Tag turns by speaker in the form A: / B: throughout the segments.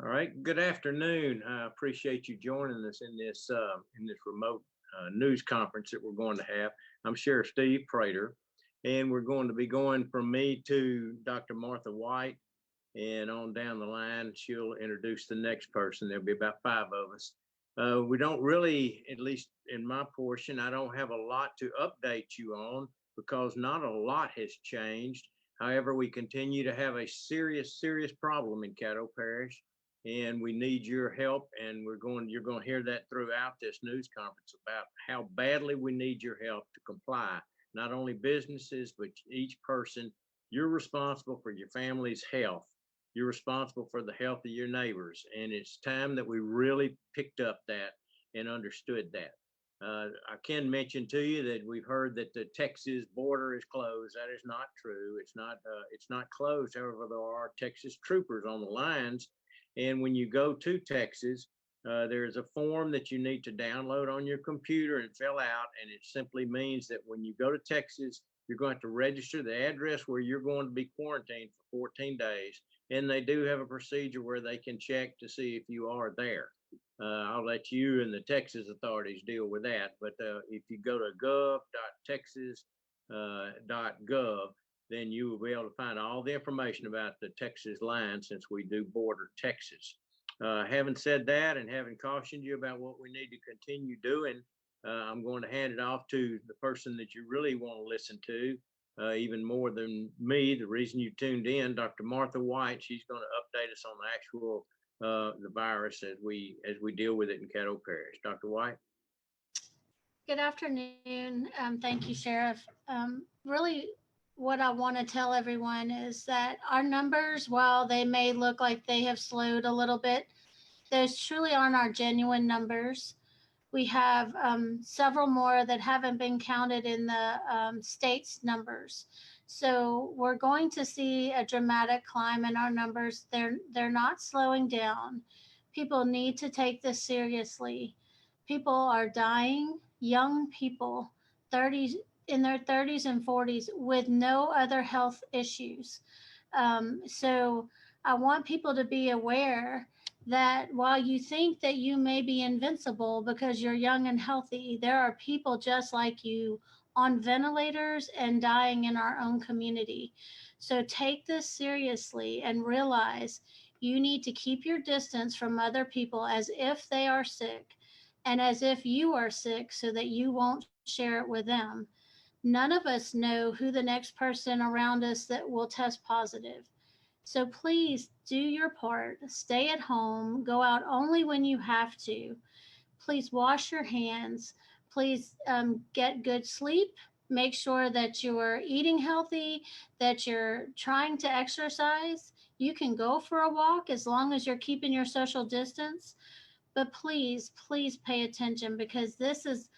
A: All right. Good afternoon. I appreciate you joining us in this remote news conference that we're going to have. I'm Sheriff Steve Prator, and we're going to be going from me to Dr. Martha Whyte, and on down the line, she'll introduce the next person. There'll be about 5 of us. We don't really, at least in my portion, I don't have a lot to update you on because not a lot has changed. However, we continue to have a serious problem in Caddo Parish, and we need your help. And you're going to hear that throughout this news conference about how badly we need your help to comply. Not only businesses, but each person. You're responsible for your family's health. You're responsible for the health of your neighbors. And it's time that we really picked up that and understood that. I can mention to you that we've heard that the Texas border is closed. That is not true. It's not closed. However, there are Texas troopers on the lines. And when you go to Texas, there's a form that you need to download on your computer and fill out. And it simply means that when you go to Texas, you're going to register the address where you're going to be quarantined for 14 days. And they do have a procedure where they can check to see if you are there. I'll let you and the Texas authorities deal with that. But if you go to gov.texas.gov, then you will be able to find all the information about the Texas line, since we do border Texas. Having said that, and having cautioned you about what we need to continue doing, I'm going to hand it off to the person that you really want to listen to, even more than me. The reason you tuned in, Dr. Martha Whyte. She's going to update us on the actual the virus as we deal with it in Caddo Parish. Dr. Whyte.
B: Good afternoon. Thank you, Sheriff. Really, what I want to tell everyone is that our numbers, while they may look like they have slowed a little bit, those truly aren't our genuine numbers. We have several more that haven't been counted in the state's numbers. So we're going to see a dramatic climb in our numbers. They're not slowing down. People need to take this seriously. People are dying, young people, in their 30s and 40s with no other health issues. So I want people to be aware that while you think that you may be invincible because you're young and healthy, there are people just like you on ventilators and dying in our own community. So take this seriously and realize you need to keep your distance from other people as if they are sick and as if you are sick, so that you won't share it with them. None of us know who the next person around us that will test positive. So please do your part. Stay at home. Go out only when you have to. Please wash your hands. Please get good sleep. Make sure that you're eating healthy, that you're trying to exercise. You can go for a walk as long as you're keeping your social distance. But please pay attention, because this is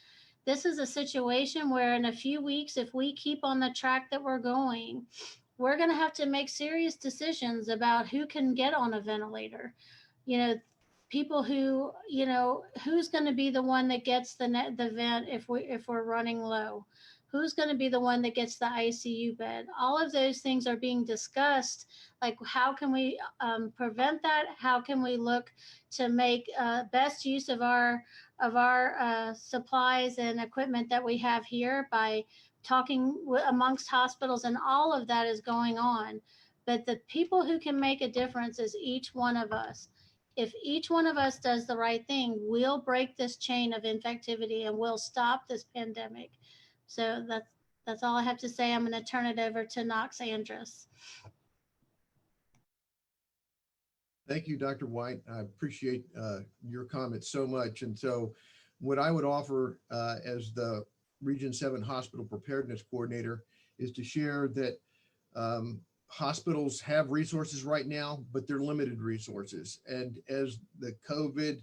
B: a situation where in a few weeks, if we keep on the track that we're going, we're going to have to make serious decisions about who can get on a ventilator. People who, who's going to be the one that gets the vent if we're running low? Who's going to be the one that gets the ICU bed? All of those things are being discussed. Like, how can we prevent that? How can we look to make best use of our supplies and equipment that we have here by talking amongst hospitals? And all of that is going on. But the people who can make a difference is each one of us. If each one of us does the right thing, we'll break this chain of infectivity and we'll stop this pandemic. So that's all I have to say. I'm going to turn it over to Knox Andrus.
C: Thank you, Dr. Whyte. I appreciate your comments so much. And so what I would offer as the Region 7 Hospital Preparedness Coordinator is to share that hospitals have resources right now, but they're limited resources. And as the COVID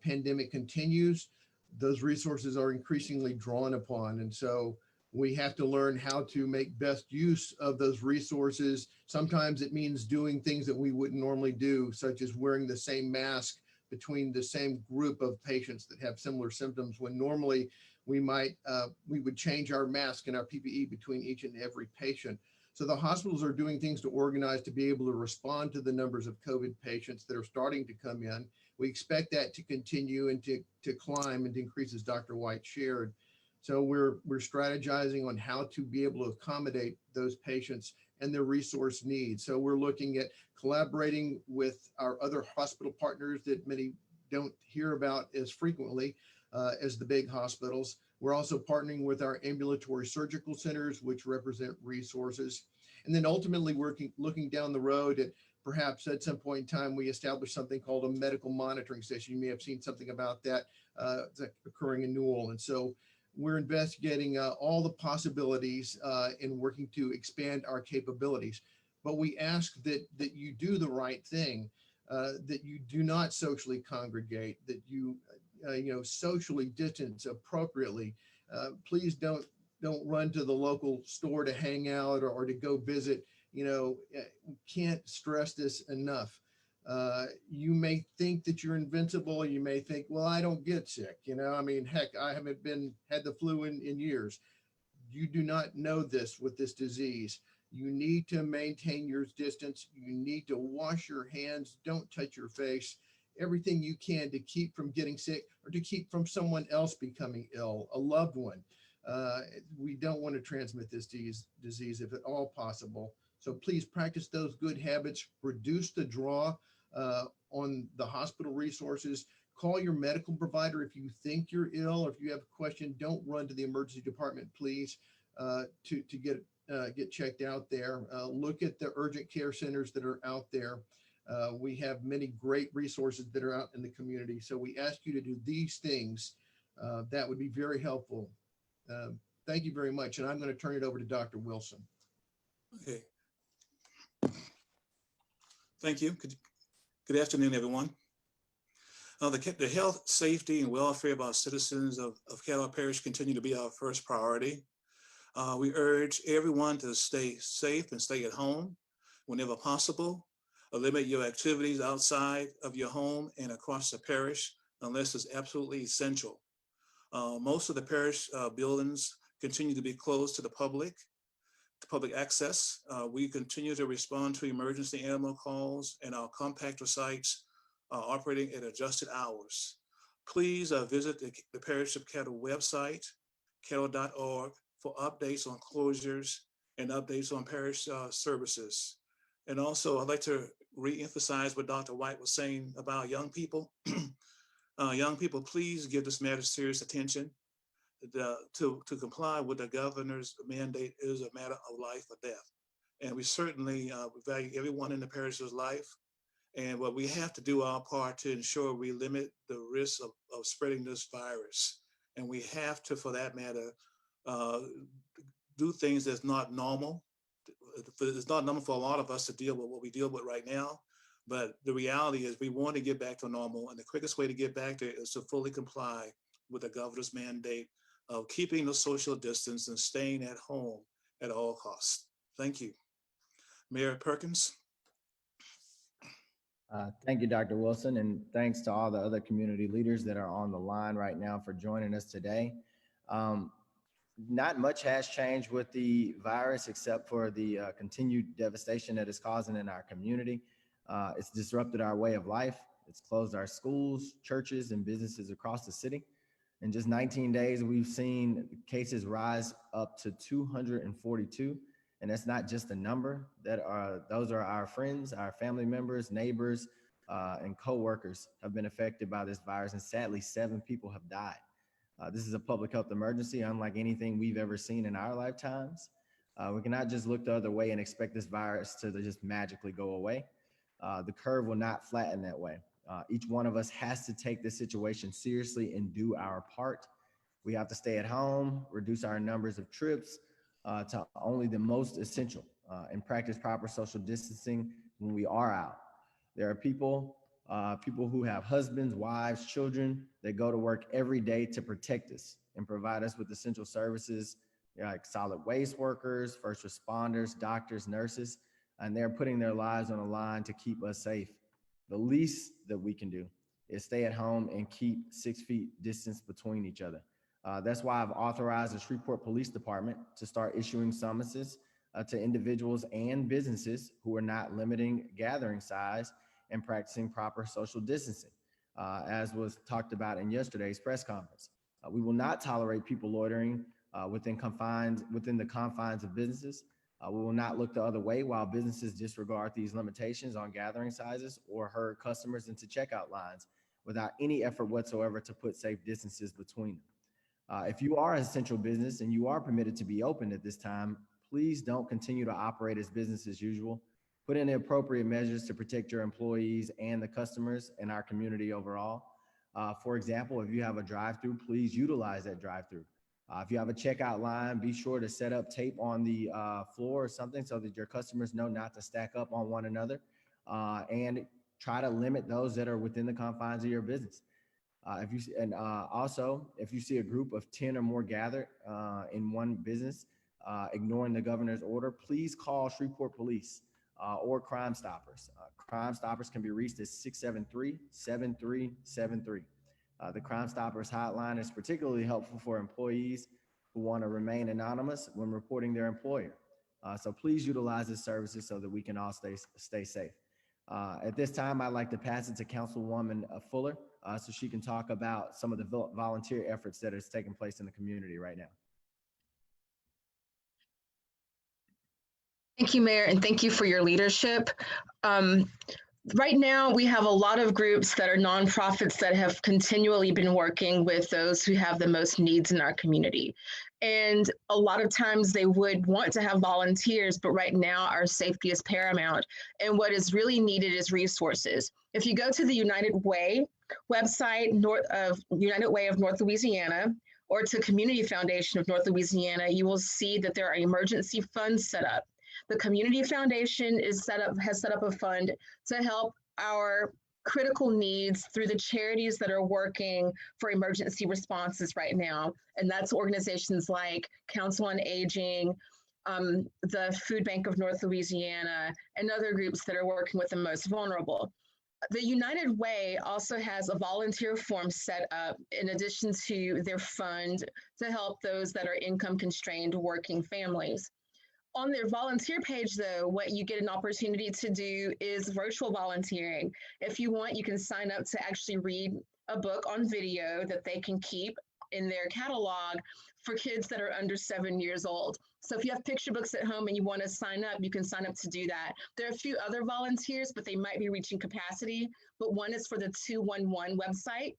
C: pandemic continues, those resources are increasingly drawn upon. And so we have to learn how to make best use of those resources. Sometimes it means doing things that we wouldn't normally do, such as wearing the same mask between the same group of patients that have similar symptoms, when normally we would change our mask and our PPE between each and every patient. So the hospitals are doing things to organize to be able to respond to the numbers of COVID patients that are starting to come in. We expect that to continue and to climb and to increase, as Dr. Whyte shared. So we're strategizing on how to be able to accommodate those patients and their resource needs. So we're looking at collaborating with our other hospital partners that many don't hear about as frequently as the big hospitals. We're also partnering with our ambulatory surgical centers, which represent resources. And then ultimately looking down the road at perhaps at some point in time, we establish something called a medical monitoring station. You may have seen something about that occurring in New Orleans. So we're investigating all the possibilities and working to expand our capabilities. But we ask that you do the right thing, that you do not socially congregate, that you socially distance appropriately. Please don't run to the local store to hang out or to go visit. Can't stress this enough. You may think that you're invincible. You may think, well, I don't get sick. Heck, I haven't had the flu in years. You do not know this with this disease. You need to maintain your distance. You need to wash your hands. Don't touch your face. Everything you can to keep from getting sick or to keep from someone else becoming ill, a loved one. We don't want to transmit this disease if at all possible. So please practice those good habits, reduce the draw on the hospital resources. Call your medical provider if you think you're ill or if you have a question. Don't run to the emergency department, please, to get checked out there. Look at the urgent care centers that are out there. We have many great resources that are out in the community. So we ask you to do these things. That would be very helpful. Thank you very much. And I'm going to turn it over to Dr. Wilson.
D: Okay. Thank you. Good afternoon, everyone. The health, safety, and welfare of our citizens of Caddo Parish continue to be our first priority. We urge everyone to stay safe and stay at home whenever possible. Limit your activities outside of your home and across the parish unless it's absolutely essential. Most of the parish buildings continue to be closed to the public access. We continue to respond to emergency animal calls, and our compactor sites are operating at adjusted hours. Please visit the Parish of Caddo website, caddo.org, for updates on closures and updates on parish services. And also, I'd like to re-emphasize what Dr. Whyte was saying about young people. Young people, please give this matter serious attention. To comply with the governor's mandate is a matter of life or death. And we certainly value everyone in the parish's life. And what we have to do our part to ensure we limit the risk of spreading this virus. And we have to, for that matter, do things that's not normal. It's not normal for a lot of us to deal with what we deal with right now. But the reality is we want to get back to normal. And the quickest way to get back there is to fully comply with the governor's mandate of keeping the social distance and staying at home at all costs. Thank you. Mayor Perkins.
E: Thank you, Dr. Wilson, and thanks to all the other community leaders that are on the line right now for joining us today. Not much has changed with the virus except for the continued devastation that it's causing in our community. It's disrupted our way of life. It's closed our schools, churches, and businesses across the city. In just 19 days, we've seen cases rise up to 242. And that's not just a number. Those are our friends, our family members, neighbors, and coworkers have been affected by this virus. And sadly, 7 people have died. This is a public health emergency, unlike anything we've ever seen in our lifetimes. We cannot just look the other way and expect this virus to just magically go away. The curve will not flatten that way. Each one of us has to take this situation seriously and do our part. We have to stay at home, reduce our numbers of trips to only the most essential, and practice proper social distancing when we are out. There are people who have husbands, wives, children that go to work every day to protect us and provide us with essential services, like solid waste workers, first responders, doctors, nurses, and they're putting their lives on the line to keep us safe. The least that we can do is stay at home and keep 6 feet distance between each other. That's why I've authorized the Shreveport Police Department to start issuing summonses to individuals and businesses who are not limiting gathering size and practicing proper social distancing, as was talked about in yesterday's press conference. We will not tolerate people loitering within the confines of businesses. We will not look the other way while businesses disregard these limitations on gathering sizes or herd customers into checkout lines without any effort whatsoever to put safe distances between them. If you are an essential business and you are permitted to be open at this time, please don't continue to operate as business as usual. Put in the appropriate measures to protect your employees and the customers and our community overall. For example, if you have a drive-through, please utilize that drive-through. If you have a checkout line, be sure to set up tape on the floor or something so that your customers know not to stack up on one another, and try to limit those that are within the confines of your business. Also, if you see a group of 10 or more gathered in one business, ignoring the governor's order, please call Shreveport Police or Crime Stoppers. Crime Stoppers can be reached at 673-7373. The Crime Stoppers hotline is particularly helpful for employees who want to remain anonymous when reporting their employer. So please utilize this services so that we can all stay safe. At this time, I'd like to pass it to Councilwoman Fuller so she can talk about some of the volunteer efforts that is taking place in the community right now.
F: Thank you, Mayor, and thank you for your leadership. Right now, we have a lot of groups that are nonprofits that have continually been working with those who have the most needs in our community. And a lot of times they would want to have volunteers, but right now our safety is paramount. And what is really needed is resources. If you go to the United Way website, United Way of North Louisiana, or to Community Foundation of North Louisiana, you will see that there are emergency funds set up. The Community Foundation has set up a fund to help our critical needs through the charities that are working for emergency responses right now. And that's organizations like Council on Aging, the Food Bank of North Louisiana, and other groups that are working with the most vulnerable. The United Way also has a volunteer form set up in addition to their fund to help those that are income constrained working families. On their volunteer page, though, what you get an opportunity to do is virtual volunteering. If you want, you can sign up to actually read a book on video that they can keep in their catalog for kids that are under 7 years old. So if you have picture books at home and you want to sign up, you can sign up to do that. There are a few other volunteers, but they might be reaching capacity. But one is for the 211 website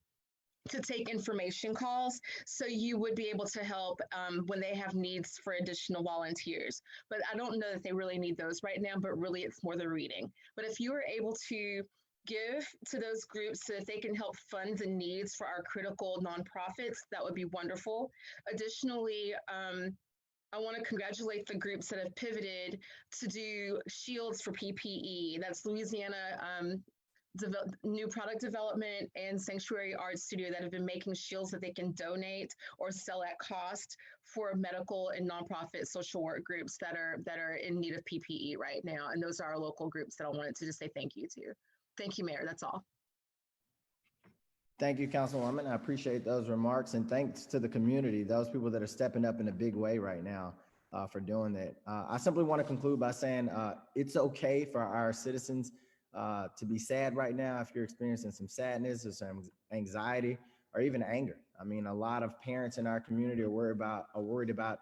F: to take information calls. So you would be able to help when they have needs for additional volunteers. But I don't know that they really need those right now, but really it's more the reading. But if you are able to give to those groups so that they can help fund the needs for our critical nonprofits, that would be wonderful. Additionally, I want to congratulate the groups that have pivoted to do shields for PPE. That's Louisiana New Product Development and Sanctuary Arts Studio that have been making shields that they can donate or sell at cost for medical and nonprofit social work groups that are in need of PPE right now. And those are our local groups that I wanted to just say thank you to. Thank you, Mayor. That's all.
E: Thank you, Councilwoman. I appreciate those remarks, and thanks to the community, those people that are stepping up in a big way right now for doing that. I simply want to conclude by saying it's okay for our citizens to be sad right now if you're experiencing some sadness or some anxiety or even anger. I mean, a lot of parents in our community are worried about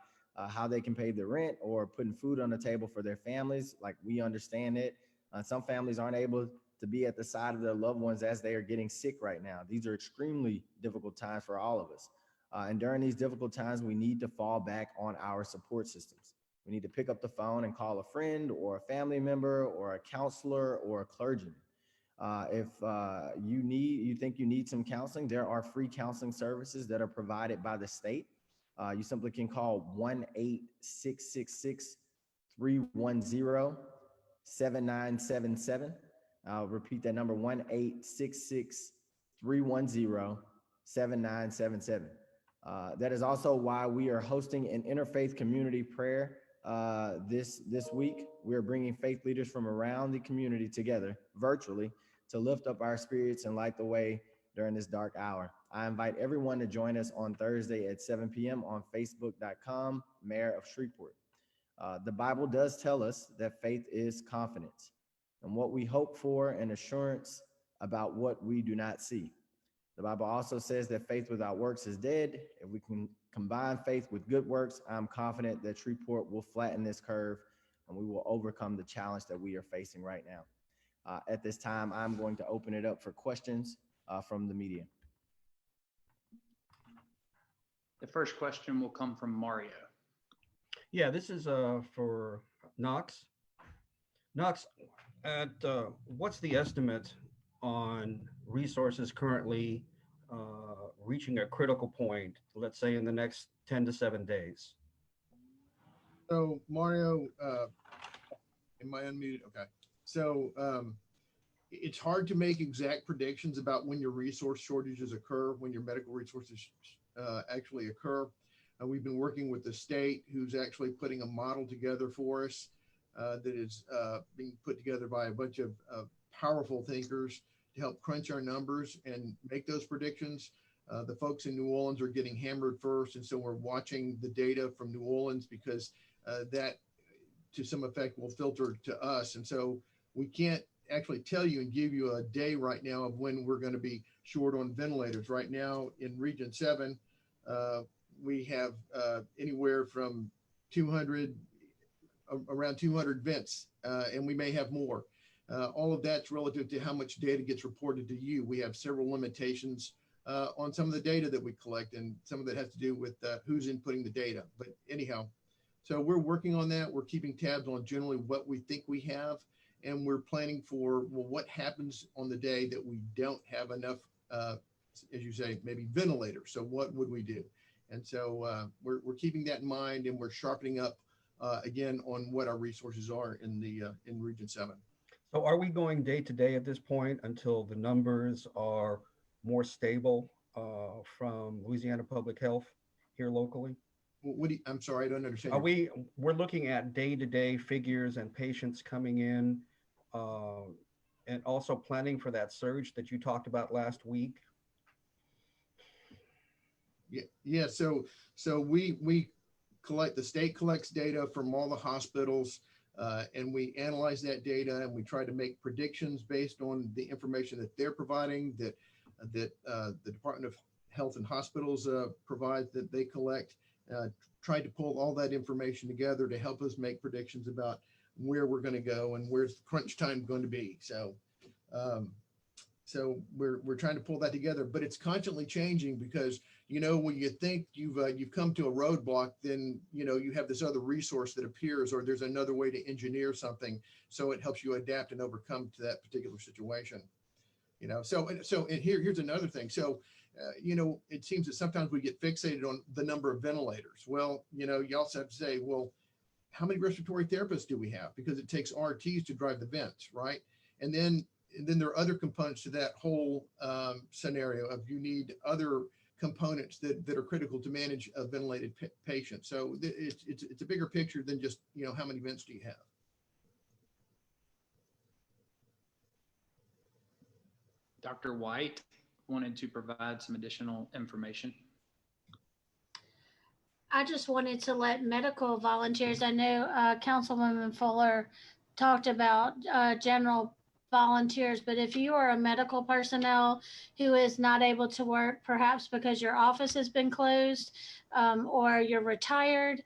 E: how they can pay the rent or putting food on the table for their families. Like, we understand it. Some families aren't able to be at the side of their loved ones as they are getting sick right now. These are extremely difficult times for all of us. And during these difficult times, we need to fall back on our support systems. We need to pick up the phone and call a friend or a family member or a counselor or a clergyman. If you think you need some counseling, there are free counseling services that are provided by the state. You simply can call 1-866-310-7977. I'll repeat that number, 1-866-310-7977. That is also why we are hosting an interfaith community prayer this week. We're bringing faith leaders from around the community together virtually to lift up our spirits and light the way during this dark hour. I invite everyone to join us on Thursday at 7 p.m. on Facebook.com, Mayor of Shreveport. The Bible does tell us that faith is confidence and what we hope for and assurance about what we do not see. The Bible also says that faith without works is dead. If we can combine faith with good works, I'm confident that Shreveport will flatten this curve and we will overcome the challenge that we are facing right now. At this time, I'm going to open it up for questions from the media.
G: The first question will come from Mario.
H: Yeah, this is for Knox. Knox, at what's the estimate on resources currently reaching a critical point, let's say in the next 10 to 7 days?
C: So Mario, am I unmuted? Okay. So it's hard to make exact predictions about when your resource shortages occur, when your medical resources actually occur. We've been working with the state, who's actually putting a model together for us that is being put together by a bunch of powerful thinkers to help crunch our numbers and make those predictions. The folks in New Orleans are getting hammered first, and so we're watching the data from New Orleans because that, to some effect, will filter to us. And so we can't actually tell you and give you a day right now of when we're going to be short on ventilators. Right now in Region 7, we have anywhere from 200, around 200 vents, and we may have more. All of that's relative to how much data gets reported to you. We have several limitations on some of the data that we collect, and some of that has to do with who's inputting the data. But anyhow, so we're working on that. We're keeping tabs on generally what we think we have, and we're planning for, well, what happens on the day that we don't have enough, as you say, maybe ventilators. So what would we do? And so we're keeping that in mind, and we're sharpening up again on what our resources are in Region 7.
H: So are we going day to day at this point until the numbers are more stable from Louisiana Public Health here locally?
C: What do you, I'm sorry, I don't understand.
H: We're looking at day to day figures and patients coming in and also planning for that surge that you talked about last week?
C: Yeah. So we collect, the state collects data from all the hospitals, and we analyze that data, and we try to make predictions based on the information that they're providing, that the Department of Health and Hospitals provide, that they collect. Try to pull all that information together to help us make predictions about where we're going to go and where's the crunch time going to be. So we're trying to pull that together, but it's constantly changing because, when you think you've come to a roadblock, then, you have this other resource that appears, or there's another way to engineer something. So it helps you adapt and overcome to that particular situation, So and here's another thing. So, it seems that sometimes we get fixated on the number of ventilators. Well, you also have to say, well, how many respiratory therapists do we have? Because it takes RTs to drive the vents, right? And then there are other components to that whole scenario of you need other components that are critical to manage a ventilated patient. So it's a bigger picture than just, how many vents do you have?
G: Dr. Whyte wanted to provide some additional information.
B: I just wanted to let medical volunteers, I know Councilwoman Fuller talked about general volunteers, but if you are a medical personnel who is not able to work, perhaps because your office has been closed or you're retired,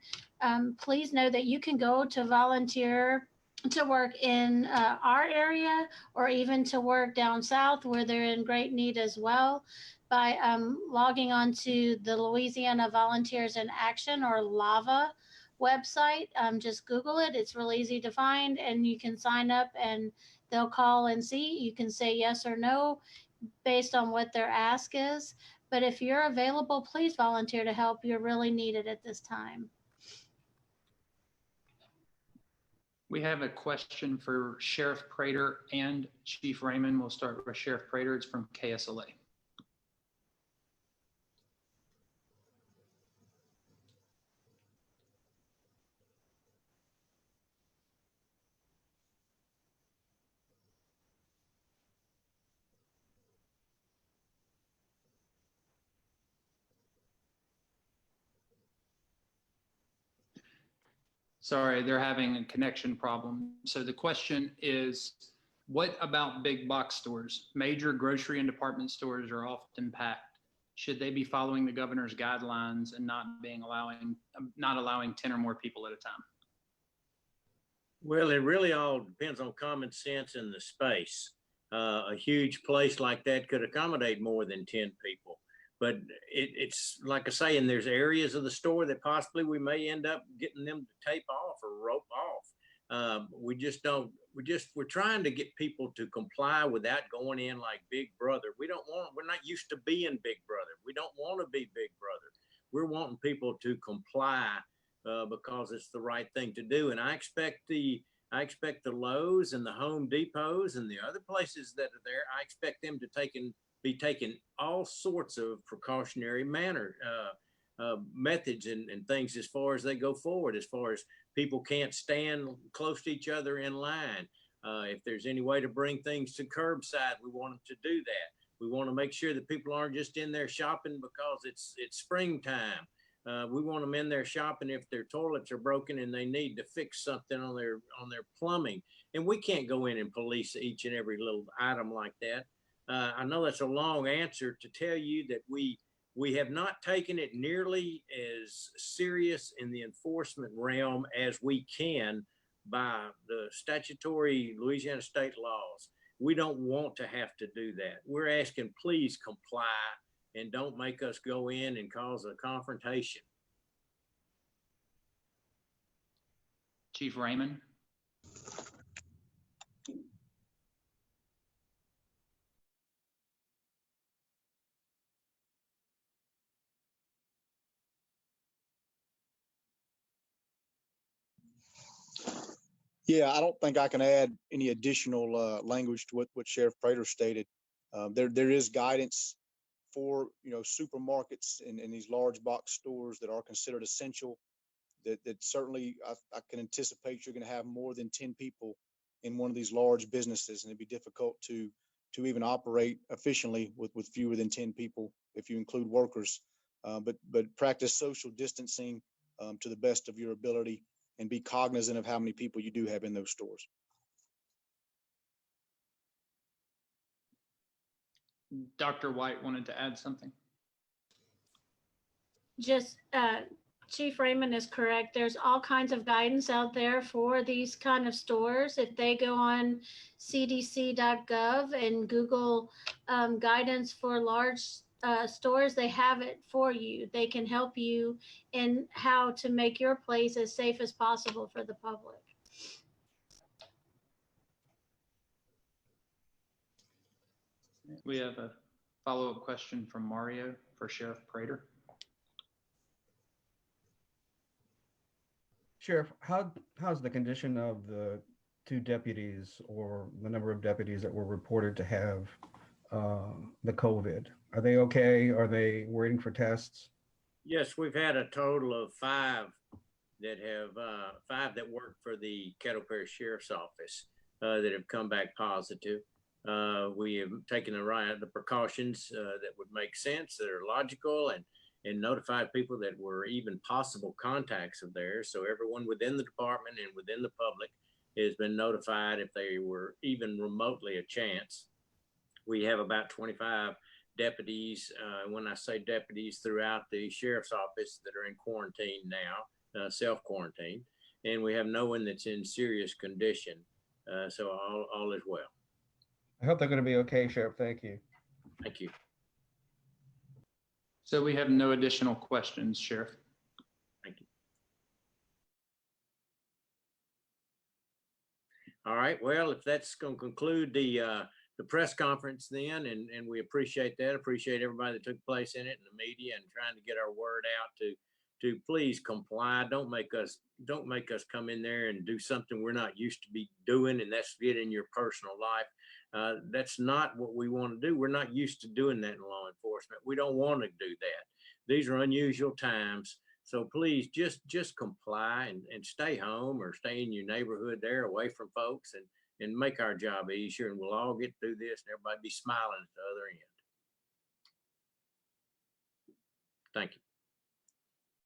B: please know that you can go to volunteer to work in our area, or even to work down south where they're in great need as well, by logging on to the Louisiana Volunteers in Action, or LAVA website. Just Google it. It's real easy to find, and you can sign up and they'll call and see. You can say yes or no based on what their ask is. But if you're available, please volunteer to help. You're really needed at this time.
G: We have a question for Sheriff Prator and Chief Raymond. We'll start with Sheriff Prator. It's from KSLA. Sorry, they're having a connection problem. So the question is, what about big box stores? Major grocery and department stores are often packed. Should they be following the governor's guidelines and not allowing 10 or more people at a time?
A: Well, it really all depends on common sense and the space. A huge place like that could accommodate more than 10 people. But it's like I say, and there's areas of the store that possibly we may end up getting them to tape off or rope off. We're trying to get people to comply without going in like Big Brother. We're not used to being Big Brother. We don't want to be Big Brother. We're wanting people to comply because it's the right thing to do. And I expect the Lowe's and the Home Depots and the other places that are there, I expect them to be taking all sorts of precautionary methods and things as far as they go forward, as far as people can't stand close to each other in line. If there's any way to bring things to curbside, we want them to do that. We want to make sure that people aren't just in there shopping because it's springtime. We want them in there shopping if their toilets are broken and they need to fix something on their plumbing. And we can't go in and police each and every little item like that. I know that's a long answer to tell you that we have not taken it nearly as serious in the enforcement realm as we can by the statutory Louisiana state laws. We don't want to have to do that. We're asking, please comply and don't make us go in and cause a confrontation.
G: Chief Raymond?
I: Yeah, I don't think I can add any additional language to what Sheriff Prator stated. There is guidance for supermarkets and these large box stores that are considered essential. That certainly I can anticipate you're going to have more than 10 people in one of these large businesses, and it'd be difficult to even operate efficiently with fewer than 10 people if you include workers. But practice social distancing to the best of your ability, and be cognizant of how many people you do have in those stores.
G: Dr. Whyte wanted to add something.
B: Just Chief Raymond is correct. There's all kinds of guidance out there for these kind of stores. If they go on cdc.gov and Google guidance for large stores, they have it for you. They can help you in how to make your place as safe as possible for the public.
G: We have a follow-up question from Mario for Sheriff Prator.
H: Sheriff, how's the condition of the 2 deputies, or the number of deputies that were reported to have the COVID? Are they okay? Are they waiting for tests?
A: Yes, we've had a total of 5 that have 5 that work for the Caddo Parish Sheriff's Office that have come back positive. We have taken the precautions that would make sense, that are logical, and notified people that were even possible contacts of theirs. So everyone within the department and within the public has been notified if they were even remotely a chance. We have about 25 deputies, when I say deputies, throughout the sheriff's office that are in quarantine now, self-quarantine, and we have no one that's in serious condition. So all is well.
H: I hope they're going to be okay, Sheriff. Thank you.
A: Thank you.
G: So we have no additional questions, Sheriff.
A: Thank you. All right. Well, if that's going to conclude the press conference then, and we appreciate that. Appreciate everybody that took place in it, and the media, and trying to get our word out to please comply. Don't make us come in there and do something we're not used to be doing, and that's get in your personal life. That's not what we want to do. We're not used to doing that in law enforcement. We don't want to do that. These are unusual times. So please just comply and stay home, or stay in your neighborhood there, away from folks, and make our job easier, and we'll all get through this and everybody be smiling at the other end. Thank you.